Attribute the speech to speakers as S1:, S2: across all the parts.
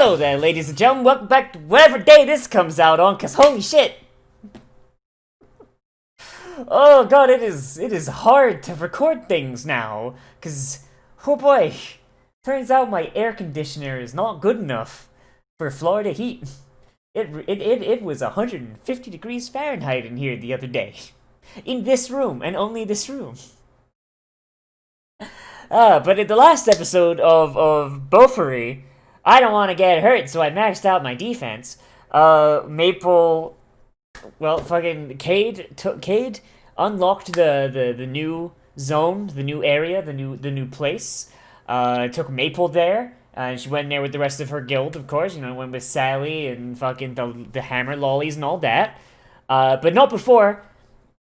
S1: Hello there, ladies and gentlemen. Welcome back to whatever day this comes out on, because holy shit. Oh god, it is hard to record things now, because, oh boy, turns out my air conditioner is not good enough for Florida heat. It was 150 degrees Fahrenheit in here the other day. In this room, and only this room. But in the last episode of Bofuri, I don't want to get hurt, so I maxed out my defense. Maple, well, fucking Cade unlocked the new zone, the new area, the new place. Took Maple there, and she went in there with the rest of her guild, of course. You know, went with Sally and fucking the hammer lollies and all that. But not before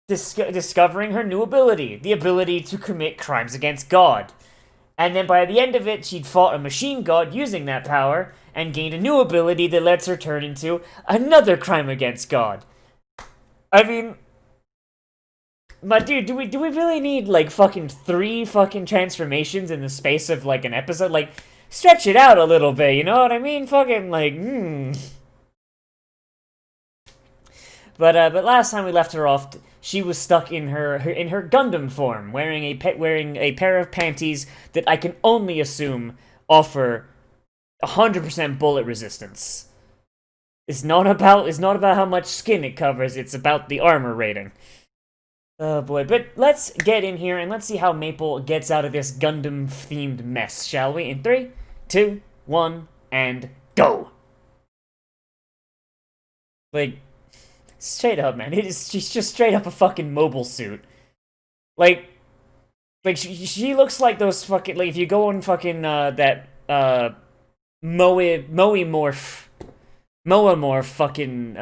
S1: discovering her new ability, the ability to commit crimes against God. And then by the end of it, she'd fought a machine god using that power, and gained a new ability that lets her turn into another crime against God. I mean, my dude, do we really need like fucking 3 fucking transformations in the space of like an episode? Like, stretch it out a little bit, you know what I mean? Fucking like, But last time we left her off, she was stuck in her Gundam form, wearing a pair of panties that I can only assume offer 100% bullet resistance. It's not about how much skin it covers, it's about the armor rating. Oh boy, but let's get in here and let's see how Maple gets out of this Gundam-themed mess, shall we? In 3, 2, 1, and go! Like, straight up, man. She's just straight up a fucking mobile suit. Like she looks like those fucking, like, if you go on fucking, that, Moemorph fucking,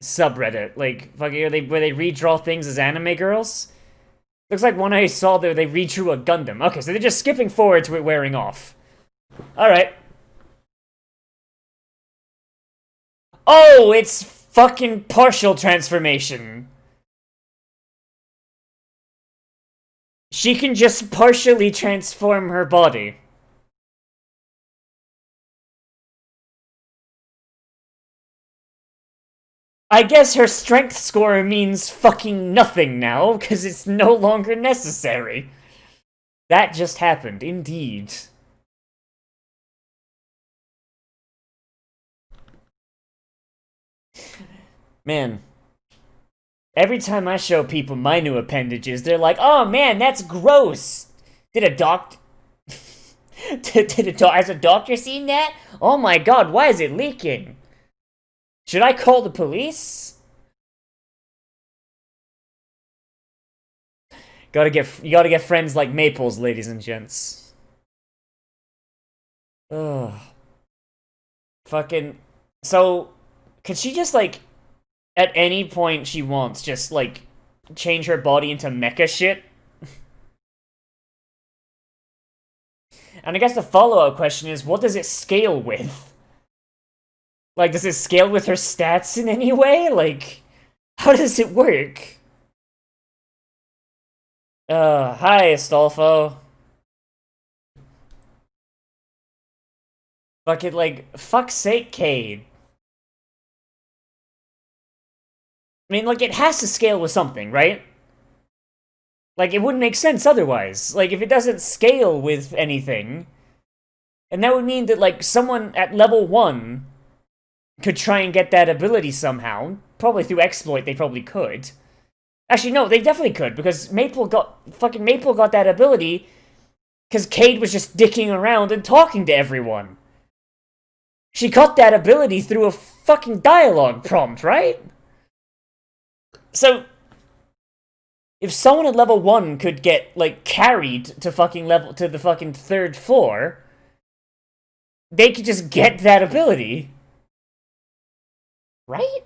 S1: subreddit. Like, fucking, where they redraw things as anime girls. Looks like one I saw there, they redrew a Gundam. Okay, so they're just skipping forward to it wearing off. Alright. Oh, it's fucking partial transformation. She can just partially transform her body. I guess her strength score means fucking nothing now, because it's no longer necessary. That just happened, indeed. Man, every time I show people my new appendages, they're like, "Oh man, that's gross." Did a doc? Has a doctor seen that? Oh my god, why is it leaking? Should I call the police? You gotta get friends like Maples, ladies and gents. Ugh. Fucking. So, could she just like, at any point she wants, just like change her body into mecha shit? And I guess the follow-up question is, what does it scale with? Like, does it scale with her stats in any way? Like, how does it work? Hi, Astolfo. Fucking, like, fuck's sake, Cade. I mean, like, it has to scale with something, right? Like, it wouldn't make sense otherwise. Like, if it doesn't scale with anything, and that would mean that, like, someone at level 1 could try and get that ability somehow. Probably through exploit, they probably could. Actually, no, they definitely could, because Maple got that ability because Cade was just dicking around and talking to everyone. She got that ability through a fucking dialogue prompt, right? So, if someone at level 1 could get, like, carried to the fucking 3rd floor, they could just get that ability. Right?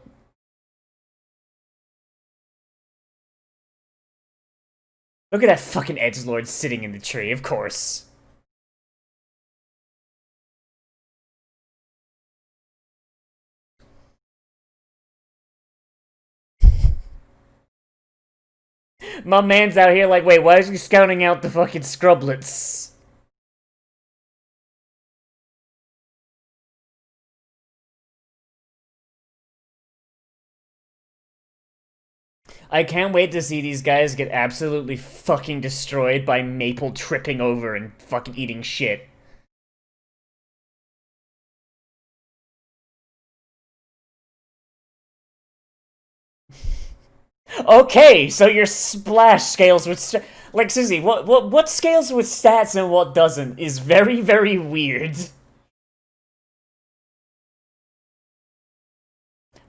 S1: Look at that fucking edgelord sitting in the tree, of course. My man's out here like, wait, why is he scouting out the fucking scrublets? I can't wait to see these guys get absolutely fucking destroyed by Maple tripping over and fucking eating shit. Okay, so your splash scales with like Susie, what scales with stats and what doesn't is very very weird.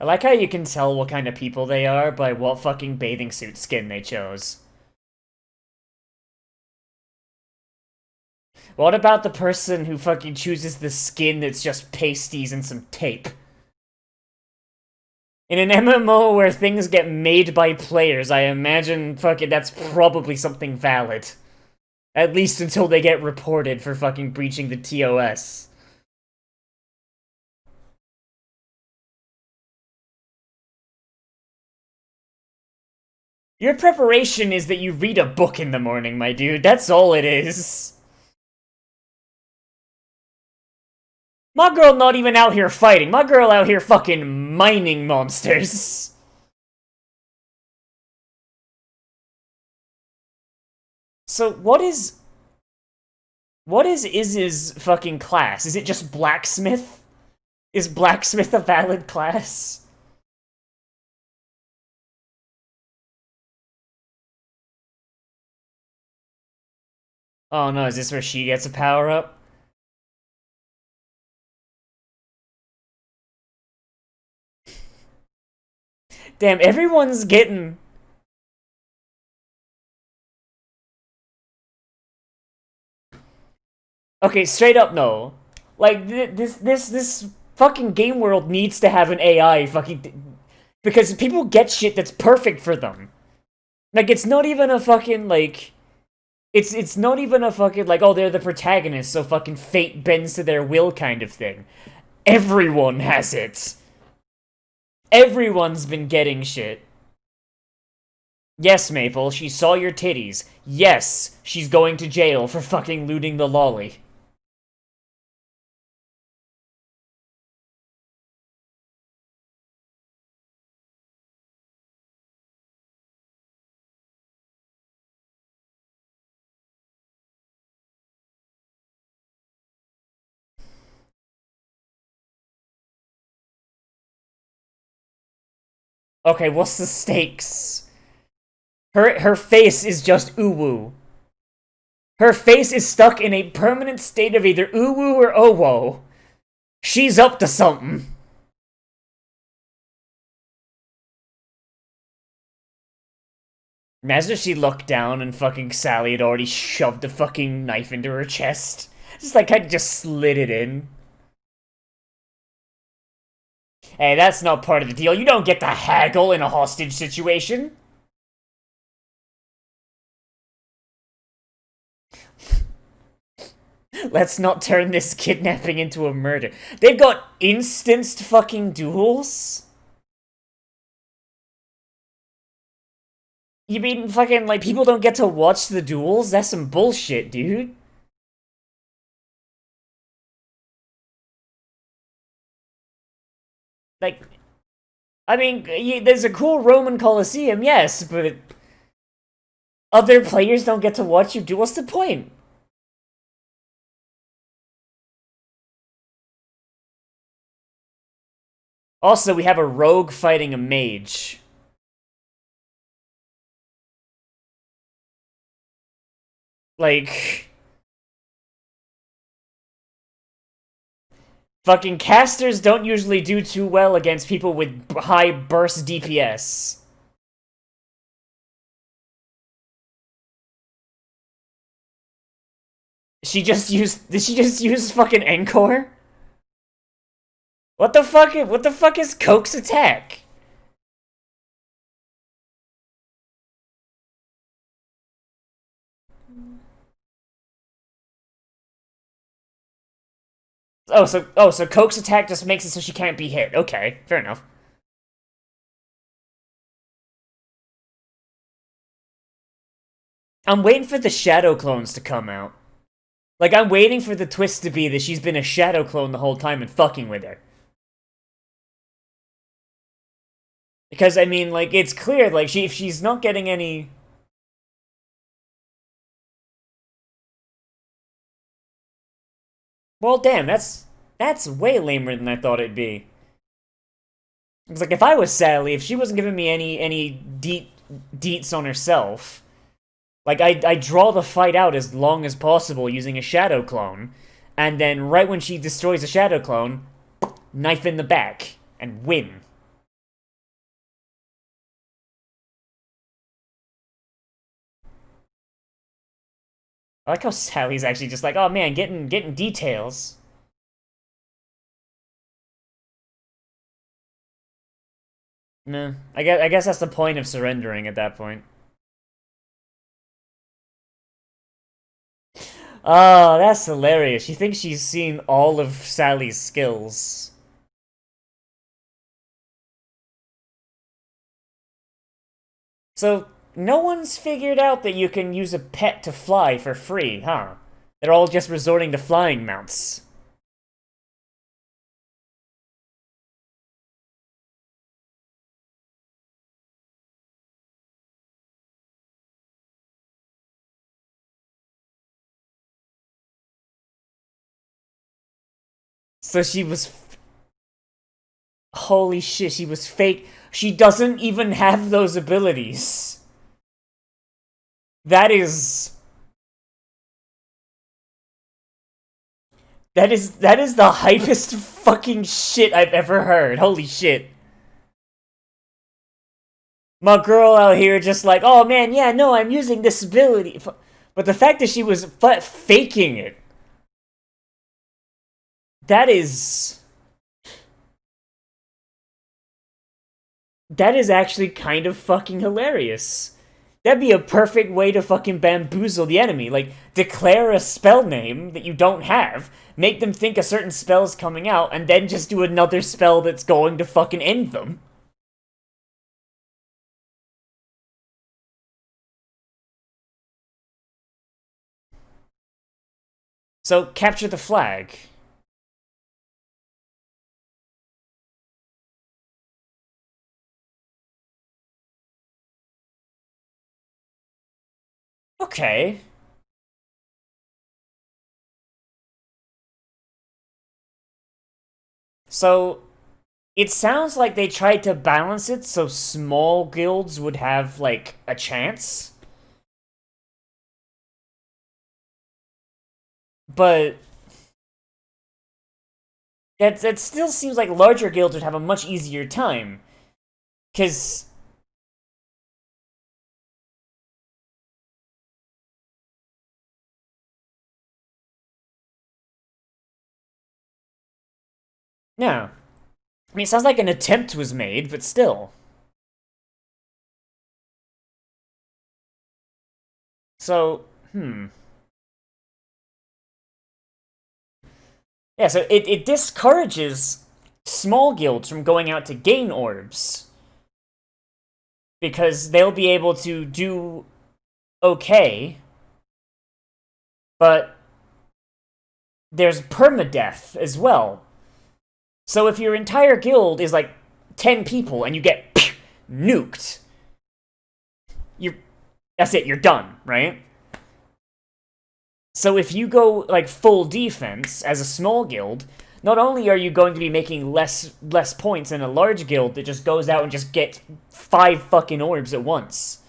S1: I like how you can tell what kind of people they are by what fucking bathing suit skin they chose. What about the person who fucking chooses the skin that's just pasties and some tape? In an MMO where things get made by players, I imagine fucking that's probably something valid. At least until they get reported for fucking breaching the TOS. Your preparation is that you read a book in the morning, my dude. That's all it is. My girl not even out here fighting. My girl out here fucking mining monsters. So what is Iz's fucking class? Is it just blacksmith? Is blacksmith a valid class? Oh no, is this where she gets a power up? Damn, everyone's getting. Okay, straight up no. Like this fucking game world needs to have an AI fucking because people get shit that's perfect for them. Like it's not even a fucking like it's not even a fucking like oh they're the protagonists so fucking fate bends to their will kind of thing. Everyone has it. Everyone's been getting shit. Yes, Maple, she saw your titties. Yes, she's going to jail for fucking looting the lolly. Okay, what's the stakes? Her face is just uwu. Her face is stuck in a permanent state of either uwu or owo. She's up to something. Imagine if she looked down and fucking Sally had already shoved a fucking knife into her chest. Just like I just slid it in. Hey, that's not part of the deal. You don't get to haggle in a hostage situation. Let's not turn this kidnapping into a murder. They've got instanced fucking duels? You mean fucking, like, people don't get to watch the duels? That's some bullshit, dude. Like, I mean, there's a cool Roman Colosseum, yes, but other players don't get to watch you do. What's the point? Also, we have a rogue fighting a mage. Like, fucking casters don't usually do too well against people with high burst DPS. Did she just use fucking Encore? What the fuck is Coke's attack? So Coke's attack just makes it so she can't be hit. Okay, fair enough. I'm waiting for the shadow clones to come out. Like I'm waiting for the twist to be that she's been a shadow clone the whole time and fucking with her. Because, I mean, like, it's clear, like, if she's not getting any... Well, damn, that's way lamer than I thought it'd be. It's like, if I was Sally, if she wasn't giving me any deets on herself, like, I draw the fight out as long as possible using a Shadow Clone, and then right when she destroys a Shadow Clone, knife in the back, and win. I like how Sally's actually just like, oh man, getting details. Nah, I guess that's the point of surrendering at that point. Oh, that's hilarious. She thinks she's seen all of Sally's skills. So, no one's figured out that you can use a pet to fly for free, huh? They're all just resorting to flying mounts. So she was... Holy shit, she was fake. She doesn't even have those abilities. That is... That is the hypest fucking shit I've ever heard. Holy shit. My girl out here just like, oh man, yeah, no, I'm using this ability. But the fact that she was faking it, that is... That is actually kind of fucking hilarious. That'd be a perfect way to fucking bamboozle the enemy. Like, declare a spell name that you don't have, make them think a certain spell's coming out, and then just do another spell that's going to fucking end them. So, capture the flag. Okay. So, it sounds like they tried to balance it so small guilds would have, like, a chance. But that still seems like larger guilds would have a much easier time. Because... No. I mean, it sounds like an attempt was made, but still. So, Yeah, so it discourages small guilds from going out to gain orbs. Because they'll be able to do okay, but there's permadeath as well. So if your entire guild is like 10 people and you get nuked, you're that's it, you're done, right? So if you go like full defense as a small guild, not only are you going to be making less points than a large guild that just goes out and just gets 5 fucking orbs at once,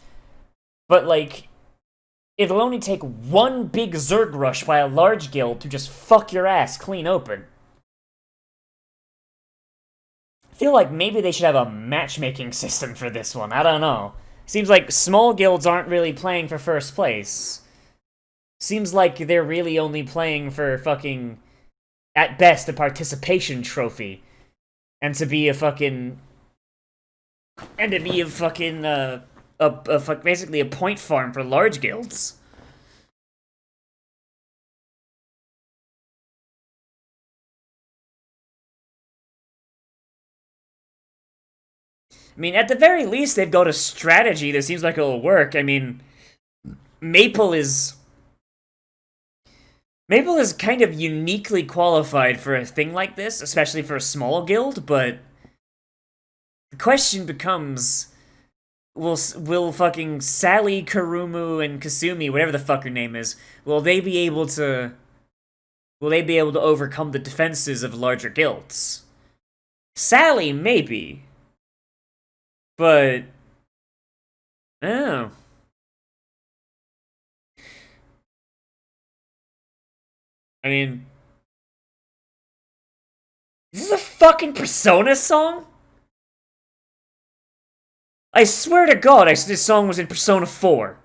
S1: but like it'll only take one big Zerg rush by a large guild to just fuck your ass clean open. I feel like maybe they should have a matchmaking system for this one. I don't know. Seems like small guilds aren't really playing for first place. Seems like they're really only playing for fucking, at best, a participation trophy. And to be a fucking... And to be a fucking, basically a point farm for large guilds. I mean, at the very least, they've got a strategy that seems like it'll work. I mean, Maple is... Maple is kind of uniquely qualified for a thing like this, especially for a small guild, but... The question becomes, will fucking Sally, Karumu, and Kasumi, whatever the fuck her name is, will they be able to overcome the defenses of larger guilds? Sally, maybe. But I don't know. I mean, is this a fucking Persona song? I swear to God, this song was in Persona 4.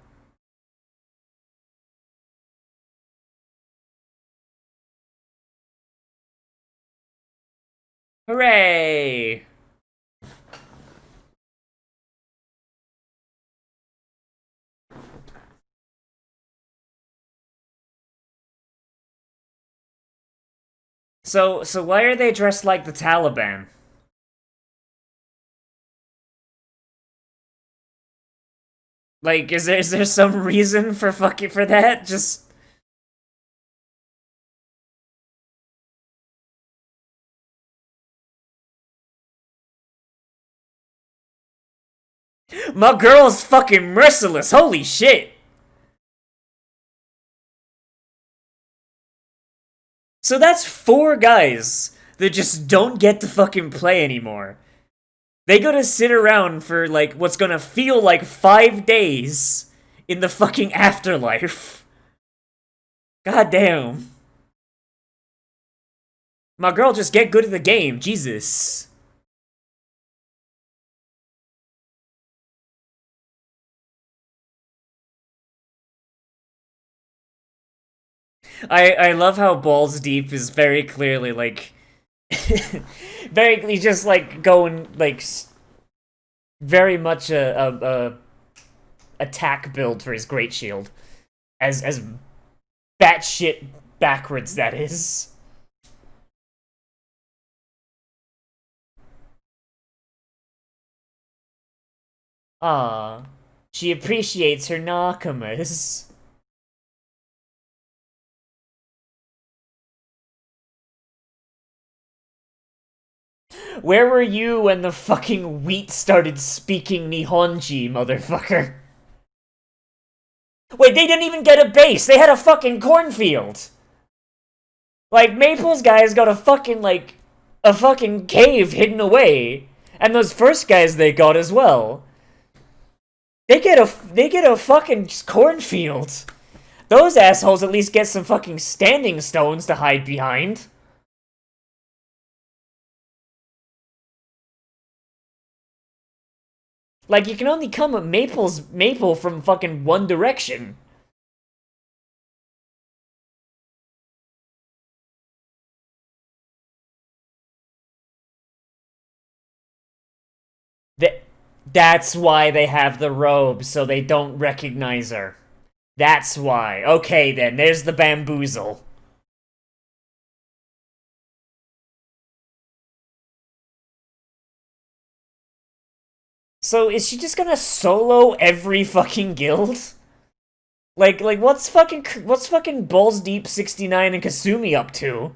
S1: Hooray! So why are they dressed like the Taliban? Like, is there some reason for fucking for that? Just my girl's fucking merciless. Holy shit! So that's 4 guys that just don't get to fucking play anymore. They gotta sit around for, like, what's gonna feel like 5 days in the fucking afterlife. God damn. My girl, just get good at the game. Jesus. I love how Balls Deep is very clearly, like, he's just, like, going, like, very much a attack build for his Great Shield. As batshit backwards that is. Ah, she appreciates her nakamas. Where were you when the fucking wheat started speaking Nihonji, motherfucker? Wait, they didn't even get a base. They had a fucking cornfield. Like, Maple's guys got a fucking, like, a fucking cave hidden away. And those first guys they got as well. They get a fucking cornfield. Those assholes at least get some fucking standing stones to hide behind. Like, you can only come at Maple from fucking one direction. That's why they have the robe, so they don't recognize her. That's why. Okay then, there's the bamboozle. So is she just gonna solo every fucking guild? Like what's fucking Balls Deep 69 and Kasumi up to?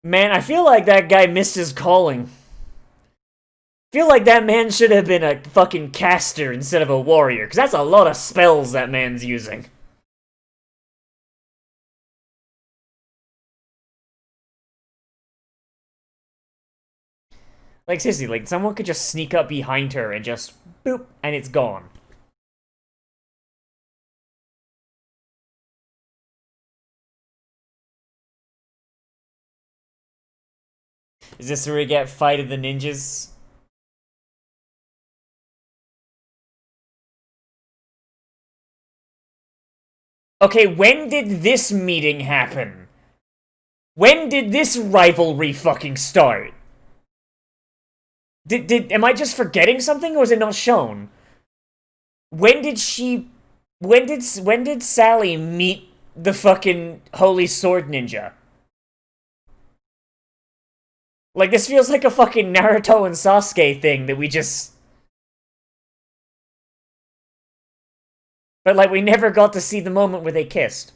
S1: Man, I feel like that guy missed his calling. Feel like that man should have been a fucking caster instead of a warrior, because that's a lot of spells that man's using. Like, seriously, like, someone could just sneak up behind her and just boop, and it's gone. Is this where we get Fight of the Ninjas? Okay, when did this meeting happen? When did this rivalry fucking start? Am I just forgetting something, or is it not shown? When did she, when did Sally meet the fucking Holy Sword Ninja? Like, this feels like a fucking Naruto and Sasuke thing that we just... But, like, we never got to see the moment where they kissed.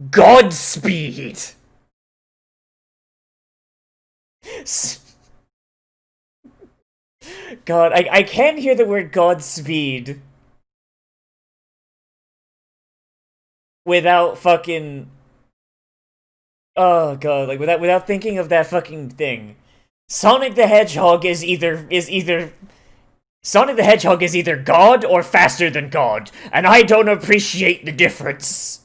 S1: Godspeed! God, I can't hear the word Godspeed without fucking... Oh god, like without thinking of that fucking thing. Sonic the Hedgehog is either Sonic the Hedgehog is either God or faster than God, and I don't appreciate the difference.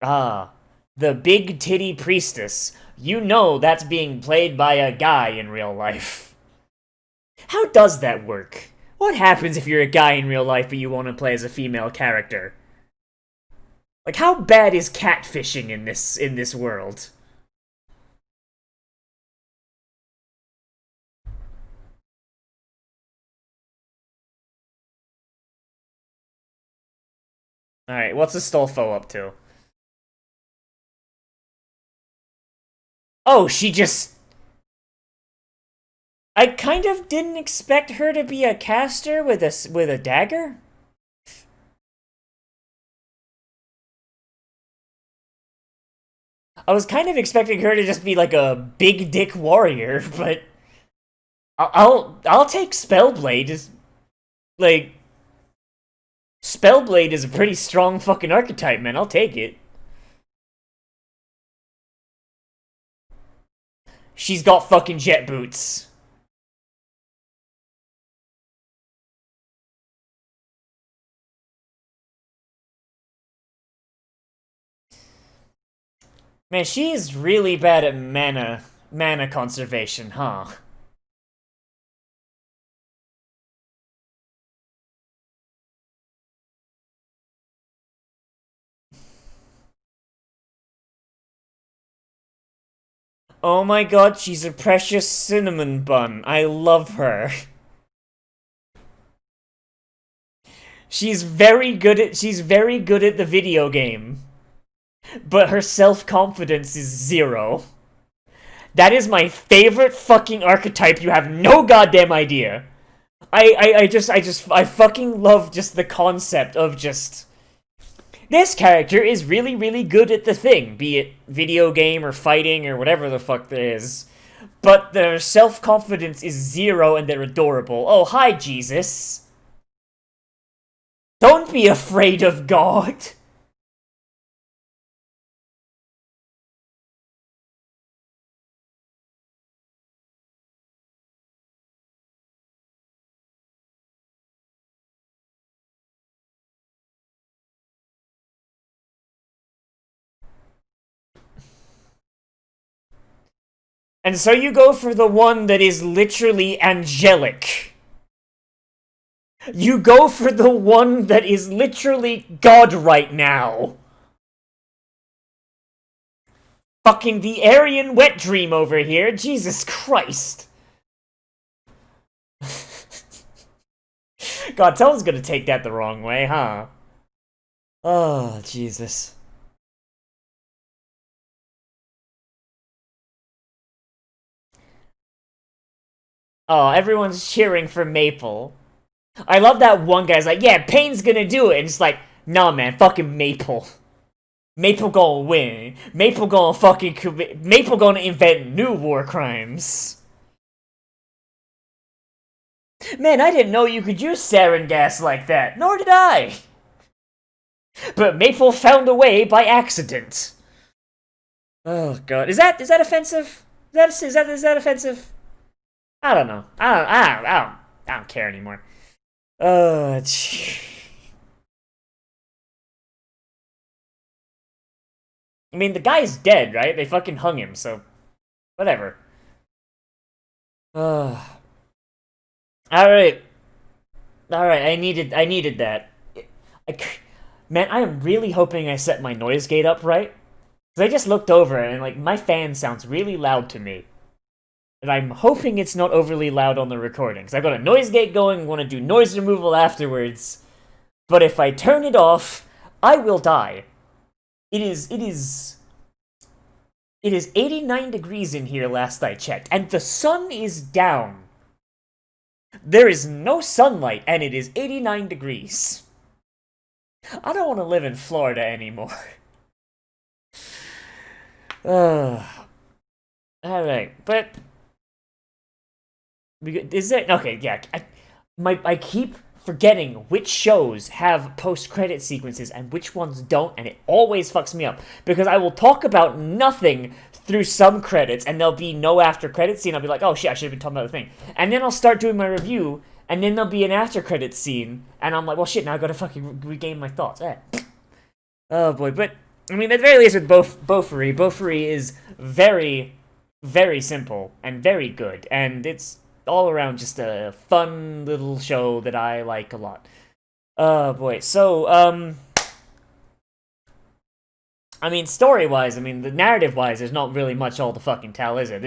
S1: Ah, the big titty priestess. You know that's being played by a guy in real life. How does that work? What happens if you're a guy in real life but you want to play as a female character? Like, how bad is catfishing in this world? Alright, what's Astolfo up to? Oh, she just... I kind of didn't expect her to be a caster with a dagger. I was kind of expecting her to just be like a big dick warrior, but I'll take Spellblade. Like, Spellblade is a pretty strong fucking archetype, man. I'll take it. She's got fucking jet boots. Man, she is really bad at mana conservation, huh? Oh my god, she's a precious cinnamon bun. I love her. She's very good at the video game. But her self-confidence is 0. That is my favorite fucking archetype. You have no goddamn idea. I fucking love just the concept of just... This character is really, really good at the thing, be it video game or fighting or whatever the fuck there is. But their self-confidence is 0 and they're adorable. Oh, hi, Jesus. Don't be afraid of God. And so you go for the one that is literally angelic. You go for the one that is literally God right now. Fucking the Aryan wet dream over here. Jesus Christ. God, someone's gonna take that the wrong way, huh? Oh, Jesus. Oh, everyone's cheering for Maple. I love that one guy's like, yeah, Pain's gonna do it. And it's like, nah, man, fucking Maple. Maple gonna win. Maple gonna fucking Maple gonna invent new war crimes. Man, I didn't know you could use sarin gas like that. Nor did I. But Maple found a way by accident. Oh god, is that offensive? Is that offensive? I don't know. I don't care anymore. Uh, I mean, the guy's dead, right? They fucking hung him, so whatever. All right, all right. I needed that. Man, I am really hoping I set my noise gate up right. Cause I just looked over and like my fan sounds really loud to me. And I'm hoping it's not overly loud on the recording, because I've got a noise gate going and want to do noise removal afterwards. But if I turn it off, I will die. It is 89 degrees in here last I checked, and the sun is down. There is no sunlight, and it is 89 degrees. I don't want to live in Florida anymore. Alright, but... Is it? Okay, yeah. I keep forgetting which shows have post-credit sequences and which ones don't, and it always fucks me up. Because I will talk about nothing through some credits, and there'll be no after-credit scene. I'll be like, oh shit, I should have been talking about the thing. And then I'll start doing my review, and then there'll be an after-credit scene, and I'm like, well shit, now I gotta fucking regain my thoughts. Oh boy, but, I mean, at the very least with Bofuri, Bofuri is very, very simple, and very good, and it's all around just a fun little show that I like a lot. Oh boy, so, I mean, story-wise, I mean, the narrative-wise, there's not really much all to fucking tell, is it?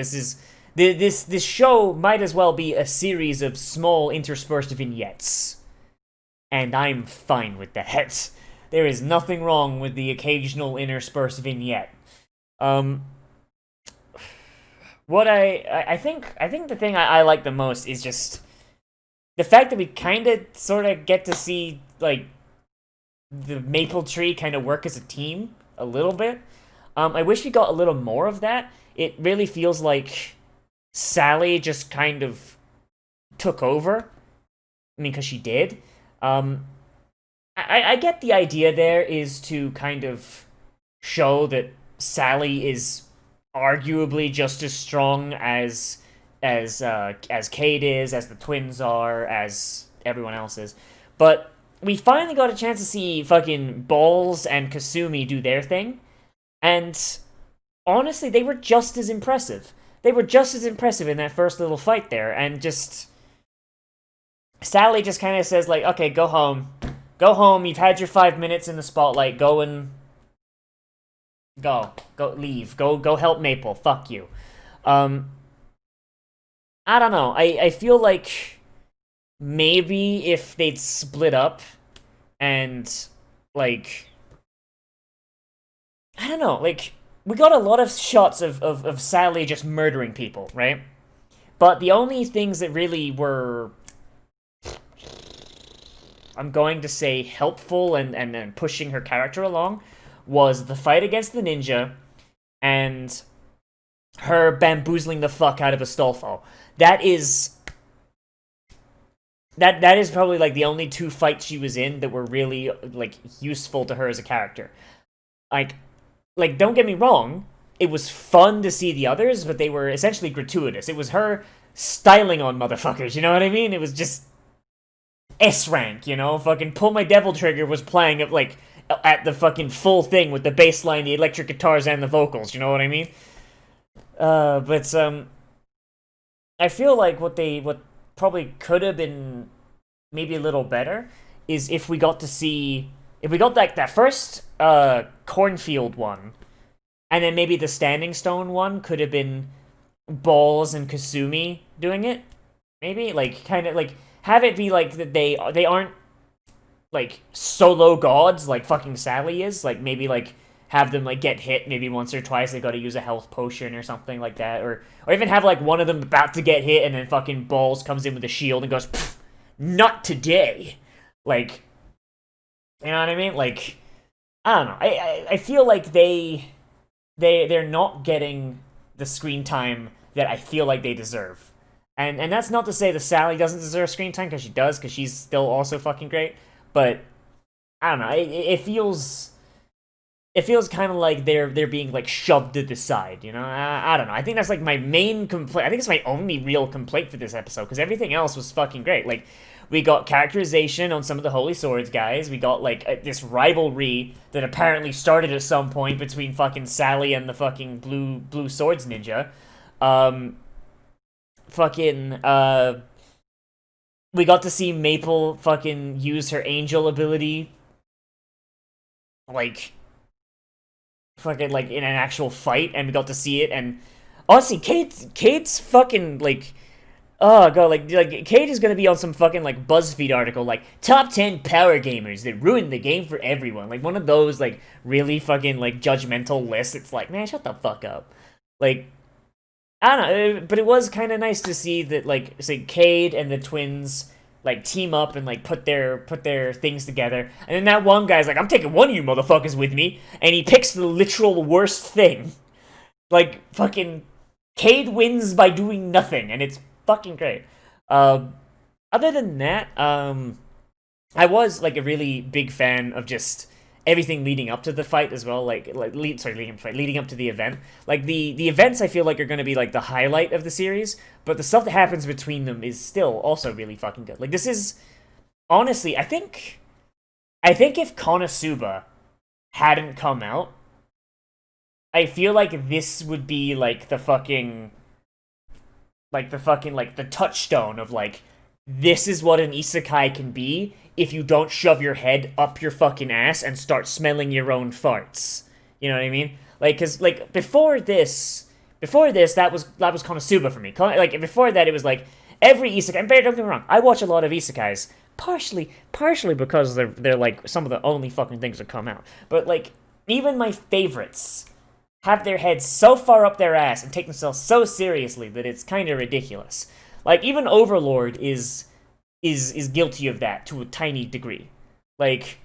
S1: This show might as well be a series of small interspersed vignettes. And I'm fine with that. There is nothing wrong with the occasional interspersed vignette. What I think the thing I like the most is just the fact that we kind of sort of get to see like the maple tree kind of work as a team a little bit. I wish we got a little more of that. It really feels like Sally just kind of took over. I mean, because she did. I get the idea there is to kind of show that Sally is arguably just as strong as Cade is, as the twins are, as everyone else is. But we finally got a chance to see fucking Balls and Kasumi do their thing, and honestly, they were just as impressive. They were just as impressive in that first little fight there, and just... Sally just kind of says, like, okay, go home. Go home, you've had your 5 minutes in the spotlight, go and... Go, leave, go help Maple, fuck you. I don't know, I feel like maybe if they'd split up and, like, I don't know, like, we got a lot of shots of Sally just murdering people, right? But the only things that really were, I'm going to say, helpful and pushing her character along was the fight against the ninja and her bamboozling the fuck out of Astolfo. That is probably like the only two fights she was in that were really like useful to her as a character. Like don't get me wrong, it was fun to see the others, but they were essentially gratuitous. It was her styling on motherfuckers, you know what I mean? It was just S rank, you know? Fucking Pull My Devil Trigger was playing it like at the fucking full thing with the bass line, the electric guitars, and the vocals, you know what I mean? But I feel like what probably could have been maybe a little better is if we got like that first cornfield one, and then maybe the Standing Stone one could have been Balls and Kasumi doing it. Maybe like kind of like have it be like that they aren't like solo gods like fucking Sally is. Like maybe like have them like get hit maybe once or twice. They got to use a health potion or something like that, or even have like one of them about to get hit and then fucking Balls comes in with a shield and goes, "Not today." Like, you know what I mean? Like, I don't know. I feel like they're not getting the screen time that I feel like they deserve. And that's not to say that Sally doesn't deserve screen time, because she does, because she's still also fucking great. But I don't know. It feels kind of like they're being like shoved to the side, you know? I don't know. I think that's like my main complaint. I think it's my only real complaint for this episode, because everything else was fucking great. Like, we got characterization on some of the Holy Swords guys. We got like this rivalry that apparently started at some point between fucking Sally and the fucking blue swords ninja. We got to see Maple fucking use her angel ability, like, fucking, like, in an actual fight, and we got to see it, and Honestly, Kate's fucking like, oh god, like Kate is gonna be on some fucking like BuzzFeed article like top 10 power gamers that ruined the game for everyone. Like one of those like really fucking like judgmental lists. It's like, man, shut the fuck up. Like I don't know, but it was kind of nice to see that like say Cade and the twins like team up and like put their things together. And then that one guy's like, I'm taking one of you motherfuckers with me, and he picks the literal worst thing. Like fucking Cade wins by doing nothing, and it's fucking great. Other than that, I was like a really big fan of just everything leading up to the fight as well. Leading up to the event. Like the events, I feel like are going to be like the highlight of the series, but the stuff that happens between them is still also really fucking good. Like this is honestly, I think if Konosuba hadn't come out, I feel like this would be like the touchstone of like this is what an isekai can be if you don't shove your head up your fucking ass and start smelling your own farts. You know what I mean? Like, cause like before this, that was Konosuba for me. Like before that, it was like every isekai. And don't get me wrong, I watch a lot of isekais, partially because they're like some of the only fucking things that come out. But like even my favorites have their heads so far up their ass and take themselves so seriously that it's kind of ridiculous. Like even Overlord is guilty of that to a tiny degree. Like,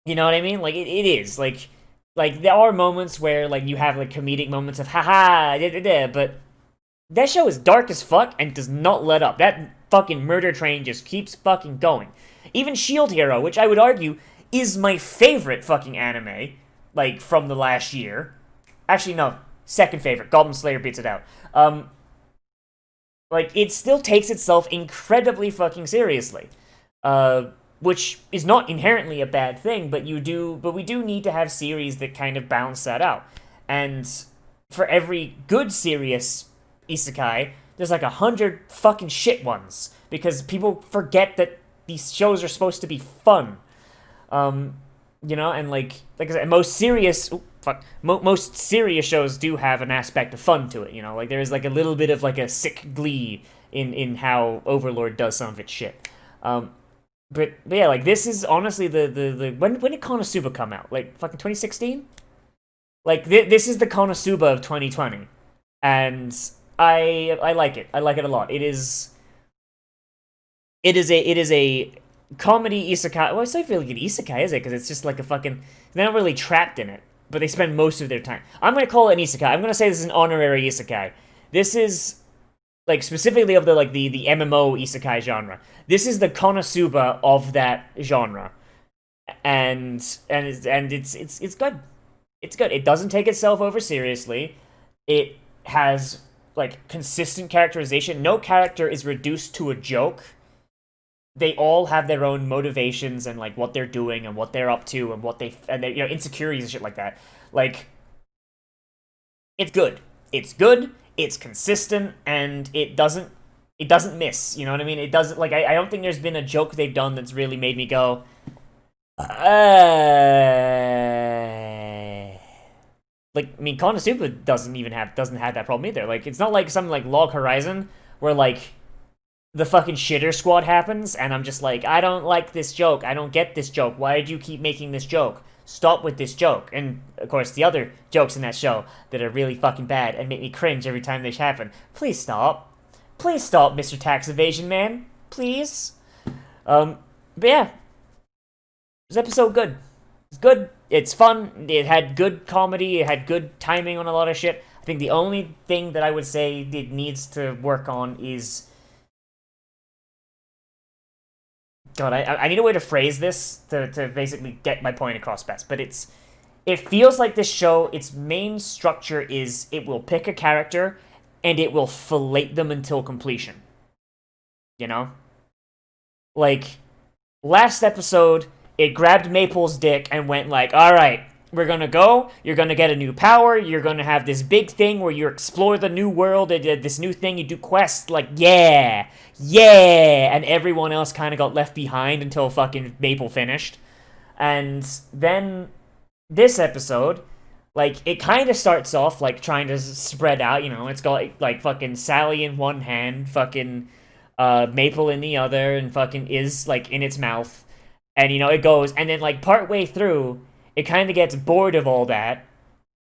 S1: you know what I mean? Like it is like there are moments where like you have like comedic moments of haha da, da, da, but that show is dark as fuck and does not let up. That fucking murder train just keeps fucking going. Even Shield Hero, which I would argue is my favorite fucking anime, like from the last year. Actually, no, second favorite. Goblin Slayer beats it out. Like it still takes itself incredibly fucking seriously, which is not inherently a bad thing. But we do need to have series that kind of balance that out. And for every good serious isekai, there's like 100 fucking shit ones because people forget that these shows are supposed to be fun. You know, and like I said, most serious shows do have an aspect of fun to it. You know, like there is like a little bit of like a sick glee in how Overlord does some of its shit. But yeah, like this is honestly the when did Konosuba come out? Like fucking 2016. Like this is the Konosuba of 2020, and I like it. I like it a lot. It is a comedy isekai. Well, it's not really an isekai, is it? Because it's just like a fucking. They're not really trapped in it, but they spend most of their time. I'm gonna call it an isekai. I'm gonna say this is an honorary isekai. This is like specifically of the MMO isekai genre. This is the Konosuba of that genre, and it's good. It's good. It doesn't take itself over seriously. It has like consistent characterization. No character is reduced to a joke. They all have their own motivations and like what they're doing and what they're up to and their, you know, insecurities and shit like that. Like it's good. It's good. It's consistent and it doesn't miss. You know what I mean? It doesn't like I don't think there's been a joke they've done that's really made me go like I mean Konosuba doesn't have that problem either. Like it's not like something like Log Horizon where like the fucking shitter squad happens, and I'm just like, I don't like this joke. I don't get this joke. Why did you keep making this joke? Stop with this joke. And, of course, the other jokes in that show that are really fucking bad and make me cringe every time they happen. Please stop. Please stop, Mr. Tax Evasion Man. Please. But yeah. This episode good. It's good. It's fun. It had good comedy. It had good timing on a lot of shit. I think the only thing that I would say it needs to work on is... God, I need a way to phrase this to basically get my point across best. But it feels like this show, its main structure is it will pick a character and it will fillet them until completion. You know? Like, last episode, it grabbed Maple's dick and went like, alright, we're gonna go, you're gonna get a new power, you're gonna have this big thing where you explore the new world, this new thing, you do quests, like, yeah, and everyone else kind of got left behind until fucking Maple finished. And then, this episode, like, it kind of starts off, like, trying to spread out, you know, it's got, like, fucking Sally in one hand, fucking, Maple in the other, and fucking Iz, like, in its mouth, and, you know, it goes, and then, like, partway through, it kind of gets bored of all that,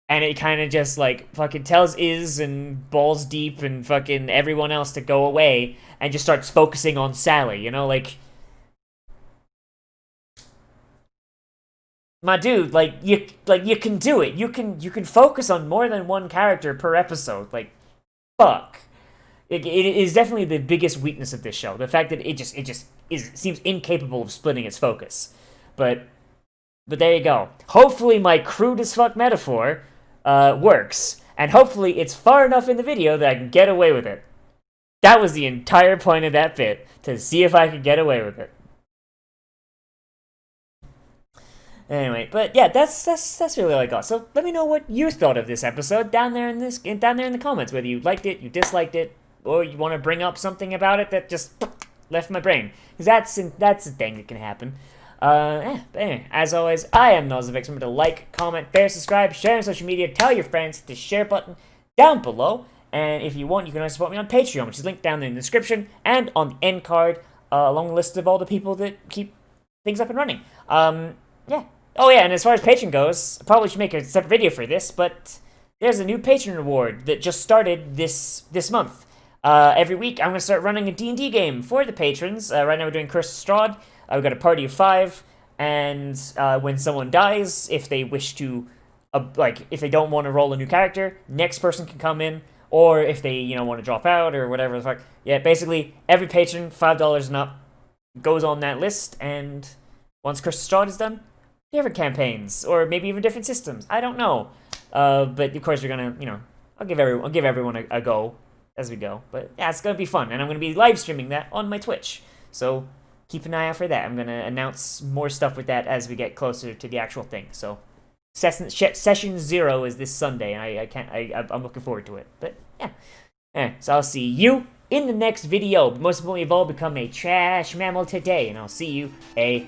S1: and it kind of just, like, fucking tells Iz and Balls Deep and fucking everyone else to go away, and just starts focusing on Sally, you know, like, my dude, like you can do it. You can focus on more than one character per episode. Like, fuck. It is definitely the biggest weakness of this show. The fact that it just seems incapable of splitting its focus. But there you go. Hopefully my crude as fuck metaphor works, and hopefully it's far enough in the video that I can get away with it. That was the entire point of that bit, to see if I could get away with it. Anyway, but yeah, that's really all I got. So let me know what you thought of this episode down there in the comments. Whether you liked it, you disliked it, or you want to bring up something about it that just left my brain, because that's a thing that can happen. But anyway, as always, I am Nozz. Remember to like, comment, share, subscribe, share on social media, tell your friends, hit the share button down below, and if you want, you can also support me on Patreon, which is linked down there in the description and on the end card, along the list of all the people that keep things up and running. Yeah. Oh yeah, and as far as Patreon goes, I probably should make a separate video for this, but there's a new Patreon reward that just started this month. Every week, I'm going to start running a D&D game for the patrons. Right now we're doing Curse of Strahd. We've got a party of 5, and when someone dies, if they wish to, if they don't want to roll a new character, next person can come in, or if they, you know, want to drop out, or whatever the fuck. Yeah, basically, every patron, $5 and up, goes on that list, and once Curse of Strahd is done, different campaigns, or maybe even different systems. I don't know. But of course, we're gonna, you know, I'll give everyone a go as we go. But yeah, it's gonna be fun, and I'm gonna be live streaming that on my Twitch. So keep an eye out for that. I'm gonna announce more stuff with that as we get closer to the actual thing. So session 0 is this Sunday, and I'm looking forward to it. But yeah, so I'll see you in the next video. But most importantly of all, become a trash mammal today, and I'll see you a